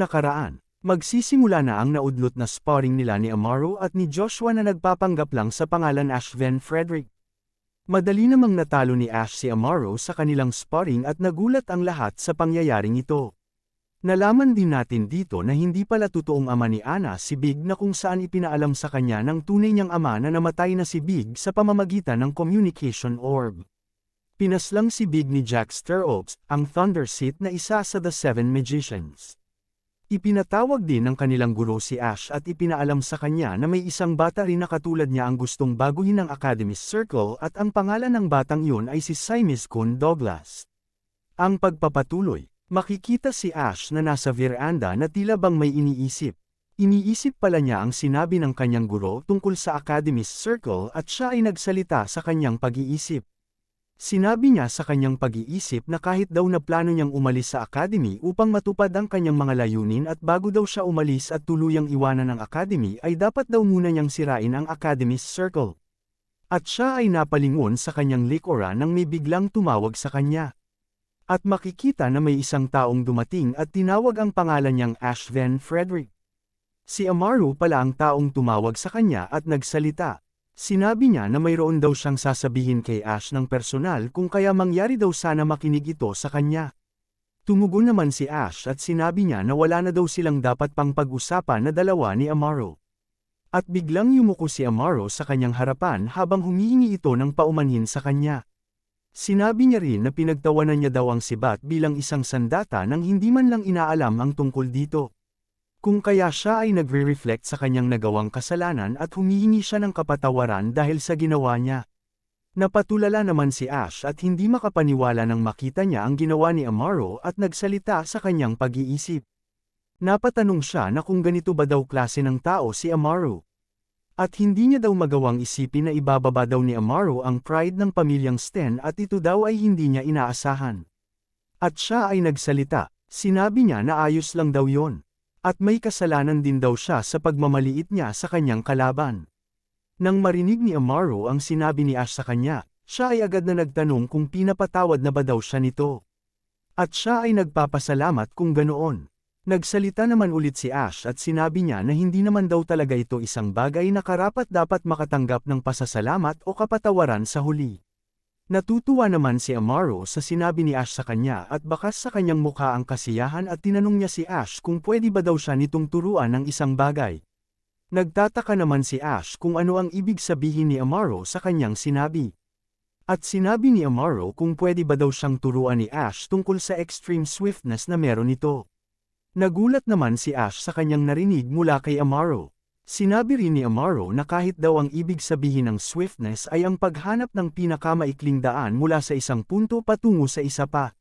nakaraan, magsisimula na ang naudlot na sparring nila ni Amaro at ni Joshua na nagpapanggap lang sa pangalan Ash Van Frederick. Madali namang natalo ni Ash si Amaro sa kanilang sparring at nagulat ang lahat sa pangyayaring ito. Nalaman din natin dito na hindi pala totoong ama ni Anna si Big na kung saan ipinaalam sa kanya ng tunay niyang ama na namatay na si Big sa pamamagitan ng communication orb. Pinaslang si Big ni Jack Stirrups, ang Thunder Seat na isa sa The Seven Magicians. Ipinatawag din ng kanilang guro si Ash at ipinaalam sa kanya na may isang bata rin na katulad niya ang gustong baguhin ng Academy Circle at ang pangalan ng batang yun ay si Simis Kun Douglas. Ang pagpapatuloy. Makikita si Ash na nasa veranda na tila bang may iniisip. Iniisip pala niya ang sinabi ng kanyang guro tungkol sa Academy Circle at siya ay nagsalita sa kanyang pag-iisip. Sinabi niya sa kanyang pag-iisip na kahit daw na plano niyang umalis sa Academy upang matupad ang kanyang mga layunin at bago daw siya umalis at tuluyang iwanan ang Academy ay dapat daw muna niyang sirain ang Academy Circle. At siya ay napalingon sa kanyang likuran nang may biglang tumawag sa kanya. At makikita na may isang taong dumating at tinawag ang pangalan niyang Ash Van Frederick. Si Amaro pala ang taong tumawag sa kanya at nagsalita. Sinabi niya na mayroon daw siyang sasabihin kay Ash ng personal kung kaya mangyari daw sana makinig ito sa kanya. Tumugon naman si Ash at sinabi niya na wala na daw silang dapat pang pag-usapan na dalawa ni Amaro. At biglang yumuko si Amaro sa kanyang harapan habang humihingi ito ng paumanhin sa kanya. Sinabi niya rin na pinagtawanan niya daw ang sibat bilang isang sandata nang hindi man lang inaalam ang tungkol dito. Kung kaya siya ay nagre-reflect sa kanyang nagawang kasalanan at humihingi siya ng kapatawaran dahil sa ginawa niya. Napatulala naman si Ash at hindi makapaniwala nang makita niya ang ginawa ni Amaro at nagsalita sa kanyang pag-iisip. Napatanong siya na kung ganito ba daw klase ng tao si Amaro. At hindi niya daw magawang isipin na ibababa daw ni Amaro ang pride ng pamilyang Sten at ito daw ay hindi niya inaasahan. At siya ay nagsalita, sinabi niya na ayos lang daw yon. At may kasalanan din daw siya sa pagmamaliit niya sa kanyang kalaban. Nang marinig ni Amaro ang sinabi ni Ash sa kanya, siya ay agad na nagtanong kung pinapatawad na ba daw siya nito. At siya ay nagpapasalamat kung ganoon. Nagsalita naman ulit si Ash at sinabi niya na hindi naman daw talaga ito isang bagay na karapat-dapat makatanggap ng pasasalamat o kapatawaran sa huli. Natutuwa naman si Amaro sa sinabi ni Ash sa kanya at bakas sa kanyang mukha ang kasiyahan at tinanong niya si Ash kung pwede ba daw siya nitong turuan ng isang bagay. Nagtataka naman si Ash kung ano ang ibig sabihin ni Amaro sa kanyang sinabi. At sinabi ni Amaro kung pwede ba daw siyang turuan ni Ash tungkol sa extreme swiftness na meron ito. Nagulat naman si Ash sa kanyang narinig mula kay Amaro. Sinabi rin ni Amaro na kahit daw ang ibig sabihin ng swiftness ay ang paghanap ng pinakamaikling daan mula sa isang punto patungo sa isa pa.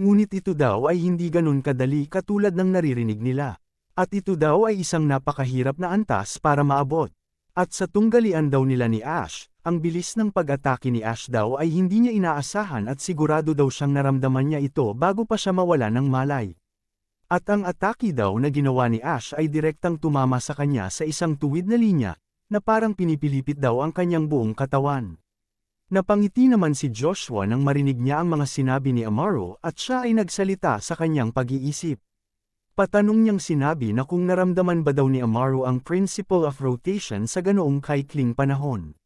Ngunit ito daw ay hindi ganun kadali katulad ng naririnig nila. At ito daw ay isang napakahirap na antas para maabot. At sa tunggalian daw nila ni Ash, ang bilis ng pag-atake ni Ash daw ay hindi niya inaasahan at sigurado daw siyang naramdaman niya ito bago pa siya mawala ng malay. At ang atake daw na ginawa ni Ash ay direktang tumama sa kanya sa isang tuwid na linya, na parang pinipilipit daw ang kanyang buong katawan. Napangiti naman si Joshua nang marinig niya ang mga sinabi ni Amaro at siya ay nagsalita sa kanyang pag-iisip. Patanong niyang sinabi na kung naramdaman ba daw ni Amaro ang principle of rotation sa ganoong kaikling panahon.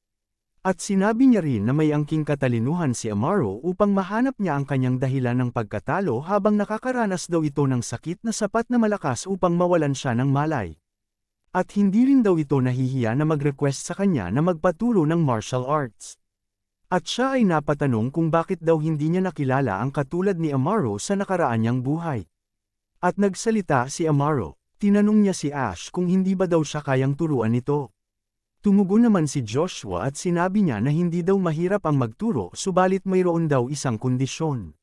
At sinabi niya rin na may angking katalinuhan si Amaro upang mahanap niya ang kanyang dahilan ng pagkatalo habang nakakaranas daw ito ng sakit na sapat na malakas upang mawalan siya ng malay. At hindi rin daw ito nahihiya na mag-request sa kanya na magpaturo ng martial arts. At siya ay napatanong kung bakit daw hindi niya nakilala ang katulad ni Amaro sa nakaraan niyang buhay. At nagsalita si Amaro, tinanong niya si Ash kung hindi ba daw siya kayang turuan nito. Tumugon naman si Joshua at sinabi niya na hindi daw mahirap ang magturo subalit mayroon daw isang kondisyon.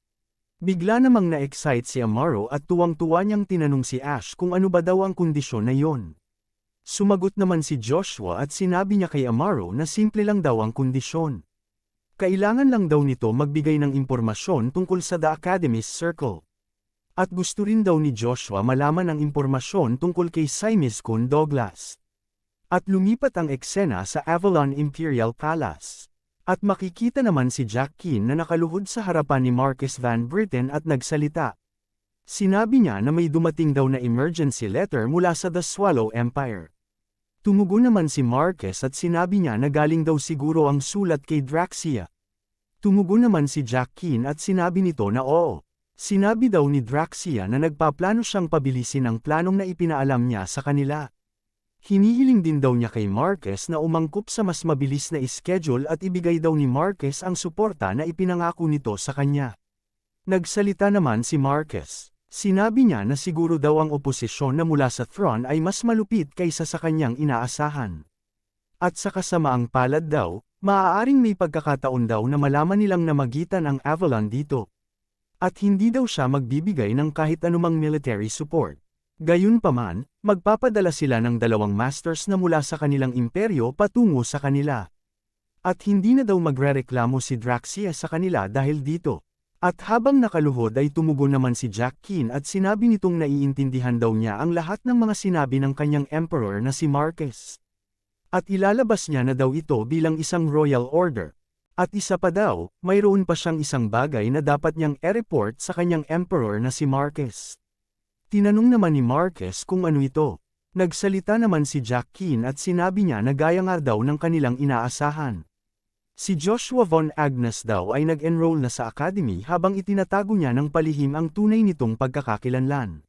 Bigla namang na-excite si Amaro at tuwang-tuwa niyang tinanong si Ash kung ano ba daw ang kondisyon na yon. Sumagot naman si Joshua at sinabi niya kay Amaro na simple lang daw ang kondisyon. Kailangan lang daw nito magbigay ng impormasyon tungkol sa The Academy's Circle. At gusto rin daw ni Joshua malaman ang impormasyon tungkol kay Simis Kun Douglas. At lumipat ang eksena sa Avalon Imperial Palace. At makikita naman si Jack Keen na nakaluhod sa harapan ni Marquis Van Britten at nagsalita. Sinabi niya na may dumating daw na emergency letter mula sa The Swallow Empire. Tumugon naman si Marquez at sinabi niya na galing daw siguro ang sulat kay Draxia. Tumugon naman si Jack Keane at sinabi nito na oo. Sinabi daw ni Draxia na nagpaplano siyang pabilisin ang planong na ipinaalam niya sa kanila. Hinihiling din daw niya kay Marquez na umangkop sa mas mabilis na schedule at ibigay daw ni Marquez ang suporta na ipinangako nito sa kanya. Nagsalita naman si Marquez. Sinabi niya na siguro daw ang oposisyon na mula sa throne ay mas malupit kaysa sa kanyang inaasahan. At sa kasamaang palad daw, maaaring may pagkakataon daw na malaman nilang namagitan ang Avalon dito. At hindi daw siya magbibigay ng kahit anumang military support. Gayunpaman, magpapadala sila ng 2 masters na mula sa kanilang imperyo patungo sa kanila. At hindi na daw magrereklamo si Draxia sa kanila dahil dito. At habang nakaluhod ay tumugon naman si Jack Keane at sinabi nitong naiintindihan daw niya ang lahat ng mga sinabi ng kanyang emperor na si Marquez. At ilalabas niya na daw ito bilang isang royal order. At isa pa daw, mayroon pa siyang isang bagay na dapat niyang i-report sa kanyang emperor na si Marquez. Tinanong naman ni Marquez kung ano ito. Nagsalita naman si Jack Keane at sinabi niya na gaya nga daw ng kanilang inaasahan. Si Joshua von Agnes daw ay nag-enroll na sa academy habang itinatago niya ng palihim ang tunay nitong pagkakakilanlan.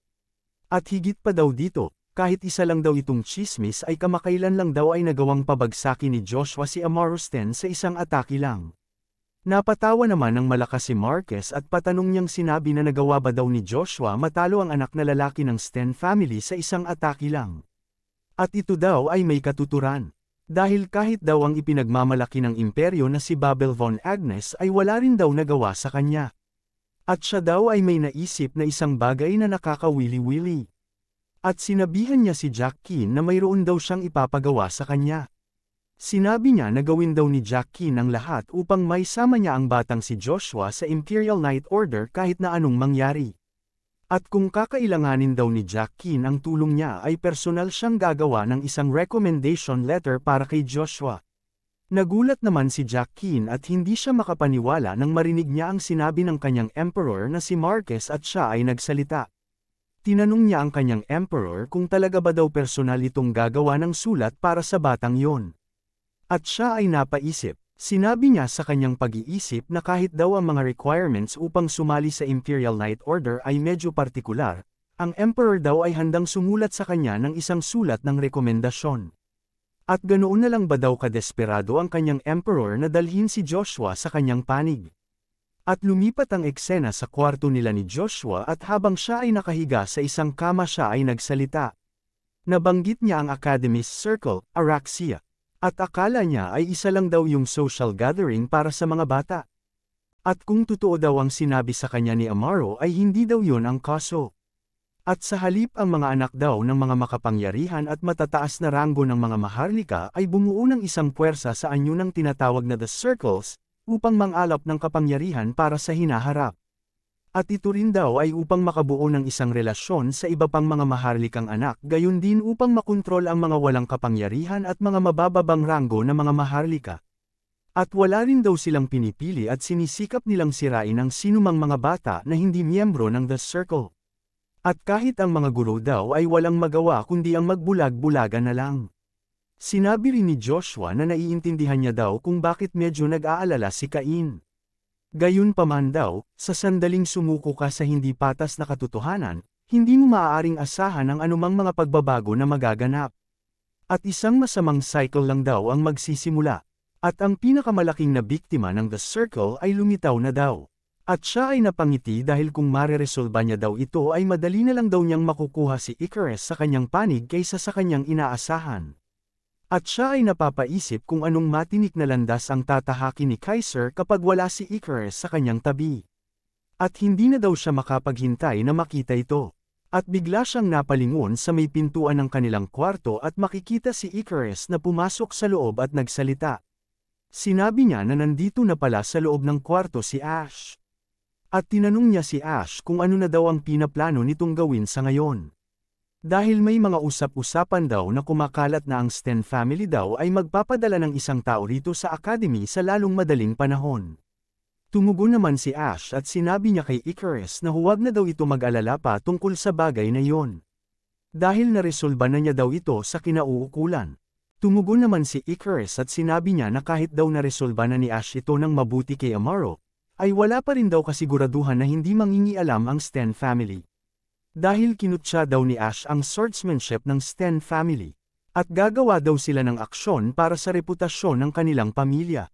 At higit pa daw dito, kahit isa lang daw itong chismis ay kamakailan lang daw ay nagawang pabagsakin ni Joshua si Amaro Sten sa isang atake lang. Napatawa naman ng malakas si Marquez at patanong niyang sinabi na nagawa ba daw ni Joshua matalo ang anak na lalaki ng Sten family sa isang atake lang. At ito daw ay may katuturan. Dahil kahit daw ang ipinagmamalaki ng imperyo na si Babel von Agnes ay wala rin daw nagawa sa kanya. At siya daw ay may naisip na isang bagay na nakakawili-wili. At sinabihan niya si Jack Keane na mayroon daw siyang ipapagawa sa kanya. Sinabi niya na gawin daw ni Jack Keane ang lahat upang maisama niya ang batang si Joshua sa Imperial Night Order kahit na anong mangyari. At kung kakailanganin daw ni Jack Keane ang tulong niya ay personal siyang gagawa ng isang recommendation letter para kay Joshua. Nagulat naman si Jack Keane at hindi siya makapaniwala nang marinig niya ang sinabi ng kanyang emperor na si Marquez at siya ay nagsalita. Tinanong niya ang kanyang emperor kung talaga ba daw personal itong gagawa ng sulat para sa batang yon. At siya ay napaisip. Sinabi niya sa kanyang pag-iisip na kahit daw ang mga requirements upang sumali sa Imperial Night Order ay medyo partikular, ang Emperor daw ay handang sumulat sa kanya ng isang sulat ng rekomendasyon. At ganoon na lang ba daw kadesperado ang kanyang Emperor na dalhin si Joshua sa kanyang panig? At lumipat ang eksena sa kwarto nila ni Joshua at habang siya ay nakahiga sa isang kama siya ay nagsalita. Nabanggit niya ang Academy's Circle, Araxia. At akala niya ay isa lang daw yung social gathering para sa mga bata. At kung totoo daw ang sinabi sa kanya ni Amaro ay hindi daw yun ang kaso. At sa halip ang mga anak daw ng mga makapangyarihan at matataas na ranggo ng mga maharlika ay bumuo ng isang puwersa sa anyo ng tinatawag na The Circles, upang mangalap ng kapangyarihan para sa hinaharap. At ito rin daw ay upang makabuo ng isang relasyon sa iba pang mga maharlikang anak gayon din upang makontrol ang mga walang kapangyarihan at mga mabababang ranggo na mga maharlika. At wala rin daw silang pinipili at sinisikap nilang sirain ang sinumang mga bata na hindi miyembro ng The Circle. At kahit ang mga guro daw ay walang magawa kundi ang magbulag-bulagan na lang. Sinabi rin ni Joshua na naiintindihan niya daw kung bakit medyo nag-aalala si Cain. Gayunpaman daw, sa sandaling sumuko ka sa hindi patas na katotohanan, hindi mo maaaring asahan ang anumang mga pagbabago na magaganap. At isang masamang cycle lang daw ang magsisimula. At ang pinakamalaking na biktima ng The Circle ay lumitaw na daw. At siya ay napangiti dahil kung mareresolba niya daw ito ay madali na lang daw niyang makukuha si Icarus sa kanyang panig kaysa sa kanyang inaasahan. At siya ay napapaisip kung anong matinik na landas ang tatahakin ni Kaiser kapag wala si Icarus sa kanyang tabi. At hindi na daw siya makapaghintay na makita ito. At bigla siyang napalingon sa may pintuan ng kanilang kwarto at makikita si Icarus na pumasok sa loob at nagsalita. Sinabi niya na nandito na pala sa loob ng kwarto si Ash. At tinanong niya si Ash kung ano na daw ang pinaplano nitong gawin sa ngayon. Dahil may mga usap-usapan daw na kumakalat na ang Sten family daw ay magpapadala ng isang tao rito sa academy sa lalong madaling panahon. Tumugon naman si Ash at sinabi niya kay Icarus na huwag na daw ito mag-alala pa tungkol sa bagay na yon. Dahil naresolba na niya daw ito sa kinauukulan. Tumugon naman si Icarus at sinabi niya na kahit daw naresolba na ni Ash ito ng mabuti kay Amaro, ay wala pa rin daw kasiguraduhan na hindi mangingialam ang Sten family. Dahil kinutya daw ni Ash ang swordsmanship ng Sten family. At gagawa daw sila ng aksyon para sa reputasyon ng kanilang pamilya.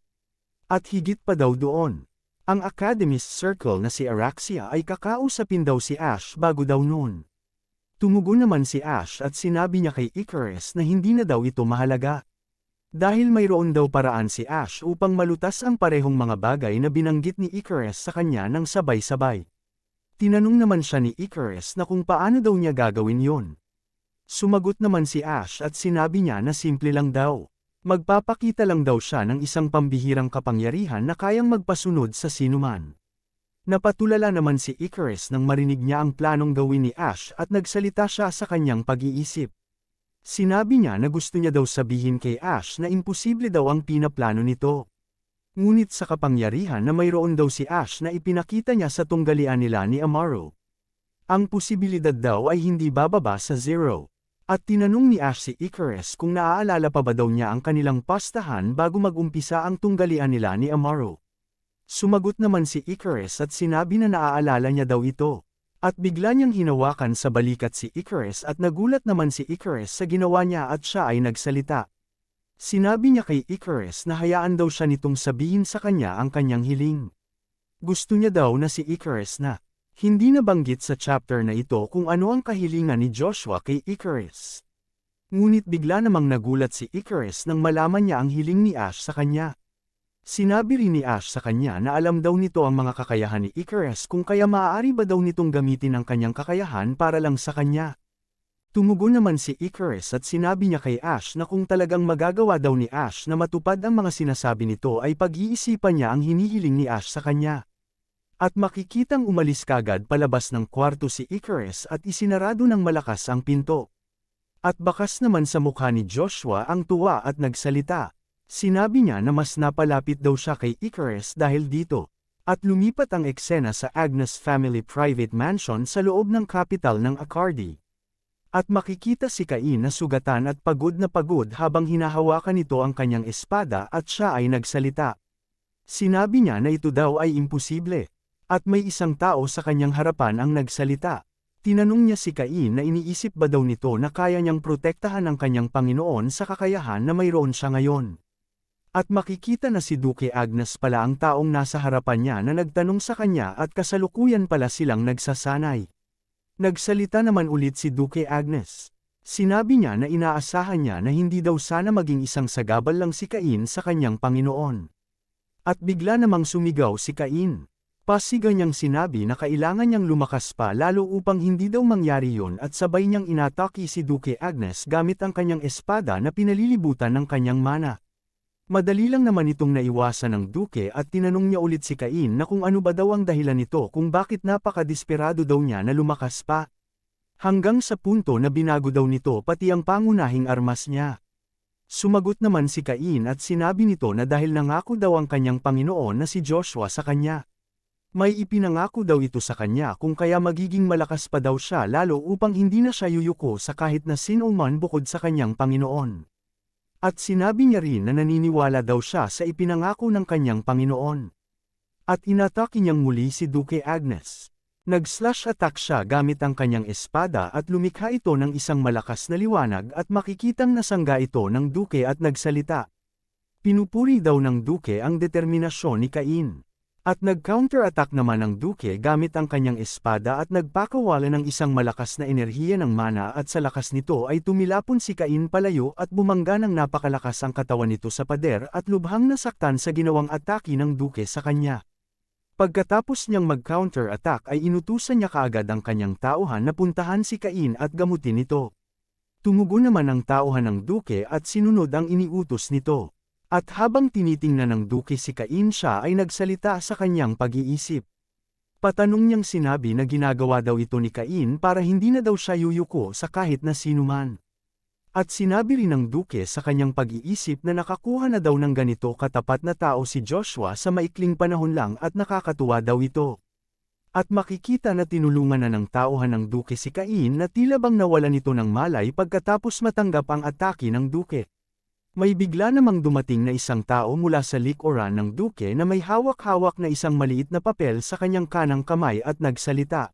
At higit pa daw doon. Ang Academist Circle na si Araxia ay kakausapin daw si Ash bago daw noon. Tumugon naman si Ash at sinabi niya kay Icarus na hindi na daw ito mahalaga. Dahil mayroon daw paraan si Ash upang malutas ang parehong mga bagay na binanggit ni Icarus sa kanya ng sabay-sabay. Tinanong naman siya ni Icarus na kung paano daw niya gagawin yon. Sumagot naman si Ash at sinabi niya na simple lang daw. Magpapakita lang daw siya ng isang pambihirang kapangyarihan na kayang magpasunod sa sinuman. Napatulala naman si Icarus nang marinig niya ang planong gawin ni Ash at nagsalita siya sa kanyang pag-iisip. Sinabi niya na gusto niya daw sabihin kay Ash na imposible daw ang pinaplano nito. Ngunit sa kapangyarihan na mayroon daw si Ash na ipinakita niya sa tunggalian nila ni Amaro. Ang posibilidad daw ay hindi bababa sa 0. At tinanong ni Ash si Icarus kung naaalala pa ba daw niya ang kanilang pastahan bago mag-umpisa ang tunggalian nila ni Amaro. Sumagot naman si Icarus at sinabi na naaalala niya daw ito. At bigla niyang hinawakan sa balikat si Icarus at nagulat naman si Icarus sa ginawa niya at siya ay nagsalita. Sinabi niya kay Icarus na hayaan daw siya nitong sabihin sa kanya ang kanyang hiling. Gusto niya daw na si Icarus na. Hindi nabanggit sa chapter na ito kung ano ang kahilingan ni Joshua kay Icarus. Ngunit bigla namang nagulat si Icarus nang malaman niya ang hiling ni Ash sa kanya. Sinabi rin ni Ash sa kanya na alam daw nito ang mga kakayahan ni Icarus kung kaya maaari ba daw nitong gamitin ang kanyang kakayahan para lang sa kanya. Tumugon naman si Icarus at sinabi niya kay Ash na kung talagang magagawa daw ni Ash na matupad ang mga sinasabi nito ay pag-iisipan niya ang hinihiling ni Ash sa kanya. At makikitang umalis kagad palabas ng kwarto si Icarus at isinarado ng malakas ang pinto. At bakas naman sa mukha ni Joshua ang tuwa at nagsalita. Sinabi niya na mas napalapit daw siya kay Icarus dahil dito. At lumipat ang eksena sa Agnes family private mansion sa loob ng capital ng Akardi. At makikita si Cain na sugatan at pagod na pagod habang hinahawakan nito ang kanyang espada at siya ay nagsalita. Sinabi niya na ito daw ay imposible. At may isang tao sa kanyang harapan ang nagsalita. Tinanong niya si Cain na iniisip ba daw nito na kaya niyang protektahan ang kanyang Panginoon sa kakayahan na mayroon siya ngayon. At makikita na si Duke Agnes pala ang taong nasa harapan niya na nagtanong sa kanya at kasalukuyan pala silang nagsasanay. Nagsalita naman ulit si Duke Agnes. Sinabi niya na inaasahan niya na hindi daw sana maging isang sagabal lang si Cain sa kanyang Panginoon. At bigla namang sumigaw si Cain. Pasigaw niyang sinabi na kailangan niyang lumakas pa lalo upang hindi daw mangyari yon at sabay niyang inatake si Duke Agnes gamit ang kanyang espada na pinalilibutan ng kanyang mana. Madali lang naman itong naiwasan ng Duke at tinanong niya ulit si Cain na kung ano ba daw ang dahilan nito kung bakit napakadesperado daw niya na lumakas pa. Hanggang sa punto na binago daw nito pati ang pangunahing armas niya. Sumagot naman si Cain at sinabi nito na dahil nangako daw ang kanyang Panginoon na si Joshua sa kanya. May ipinangako daw ito sa kanya kung kaya magiging malakas pa daw siya lalo upang hindi na siya yuyuko sa kahit na sino man bukod sa kanyang Panginoon. At sinabi niya rin na naniniwala daw siya sa ipinangako ng kanyang Panginoon. At inatake niyang muli si Duke Agnes. Nag-slash attack siya gamit ang kanyang espada at lumikha ito ng isang malakas na liwanag at makikitang nasangga ito ng Duke at nagsalita. Pinupuri daw ng Duke ang determinasyon ni Cain. At nag-counter-attack naman ang Duke gamit ang kanyang espada at nagpakawala ng isang malakas na enerhiya ng mana at sa lakas nito ay tumilapon si Cain palayo at bumangga ng napakalakas ang katawan nito sa pader at lubhang nasaktan sa ginawang atake ng Duke sa kanya. Pagkatapos niyang mag-counter-attack ay inutusan niya kaagad ang kanyang tauhan na puntahan si Cain at gamutin ito. Tumugon naman ang tauhan ng Duke at sinunod ang iniutos nito. At habang tinitingnan ng Duke si Cain siya ay nagsalita sa kanyang pag-iisip. Patanong niyang sinabi na ginagawa daw ito ni Cain para hindi na daw siya yuyuko sa kahit na sinuman. At sinabi rin ng Duke sa kanyang pag-iisip na nakakuha na daw ng ganito katapat na tao si Joshua sa maikling panahon lang at nakakatuwa daw ito. At makikita na tinulungan na ng tauhan ng Duke si Cain na tila bang nawalan ito ng malay pagkatapos matanggap ang atake ng Duke. May bigla namang dumating na isang tao mula sa likuran ng Duke na may hawak-hawak na isang maliit na papel sa kanyang kanang kamay at nagsalita.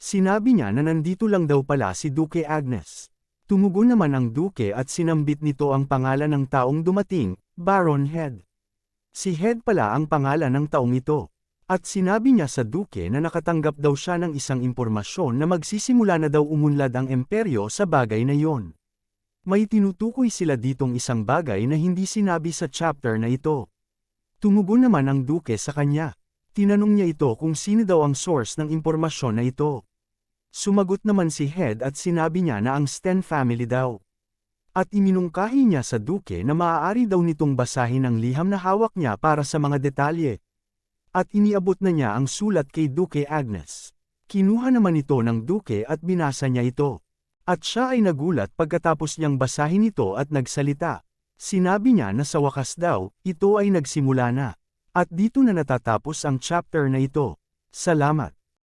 Sinabi niya na nandito lang daw pala si Duke Agnes. Tumugon naman ang Duke at sinambit nito ang pangalan ng taong dumating, Baron Head. Si Head pala ang pangalan ng taong ito. At sinabi niya sa Duke na nakatanggap daw siya ng isang impormasyon na magsisimula na daw umunlad ang imperyo sa bagay na yon. May tinutukoy sila ditong isang bagay na hindi sinabi sa chapter na ito. Tumugon naman ang Duke sa kanya. Tinanong niya ito kung sino daw ang source ng impormasyon na ito. Sumagot naman si Head at sinabi niya na ang Sten family daw. At iminungkahi niya sa Duke na maaari daw nitong basahin ang liham na hawak niya para sa mga detalye. At iniabot na niya ang sulat kay Duke Agnes. Kinuha naman ito ng Duke at binasa niya ito. At siya ay nagulat pagkatapos niyang basahin ito at nagsalita. Sinabi niya na sa wakas daw, ito ay nagsimula na. At dito na natatapos ang chapter na ito. Salamat.